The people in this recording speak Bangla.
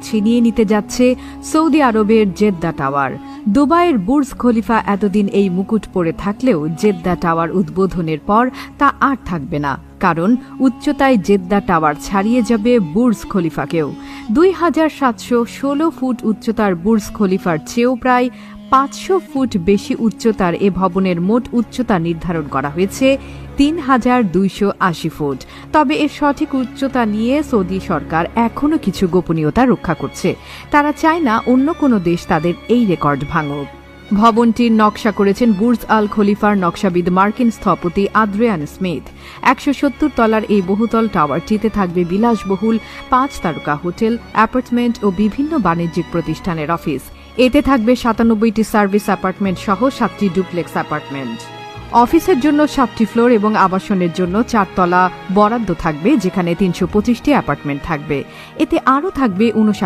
ছিনিয়ে নিতে যাচ্ছে সৌদি আরবের জেদ্দা টাওয়ার। দুবাইয়ের বুর্জ খলিফা এতদিন এই মুকুট পরে থাকলেও জেদ্দা টাওয়ার উদ্বোধনের পর তা আর থাকবে না, কারণ উচ্চতায় জেদ্দা টাওয়ার ছাড়িয়ে যাবে বুর্জ খলিফাকেও। ২৭১৬ ফুট উচ্চতার বুর্জ খলিফার চেয়েও প্রায় ৫০০ ফুট বেশি উচ্চতার এ ভবনের মোট উচ্চতা নির্ধারণ করা হয়েছে ৩,২৮০ ফুট। তবে এর সঠিক উচ্চতা নিয়ে সৌদি সরকার এখনও কিছু গোপনীয়তা রক্ষা করছে। তারা চায় না অন্য কোনো দেশ তাদের এই রেকর্ড ভাঙুক। ভবনটির নকশা করেছেন বুর্জ আল খলিফার নকশাবিদ মার্কিন স্থপতি আদ্রিয়ান স্মিথ। ১৭০ তলার এই বহুতল টাওয়ারটিতে থাকবে বিলাসবহুল ৫ তারকা হোটেল, অ্যাপার্টমেন্ট ও বিভিন্ন বাণিজ্যিক প্রতিষ্ঠানের অফিস। এতে থাকবে ৯৭টি সার্ভিস অ্যাপার্টমেন্ট সহ ৭টি ডুপ্লেক্স অ্যাপার্টমেন্ট। অফিসের জন্য ৭টি ফ্লোর এবং আবাসনের জন্য ৪ তলা বরাদ্দ থাকবে, যেখানে ৩২৫টি অ্যাপার্টমেন্ট থাকবে। এতে আরও থাকবে ৫৯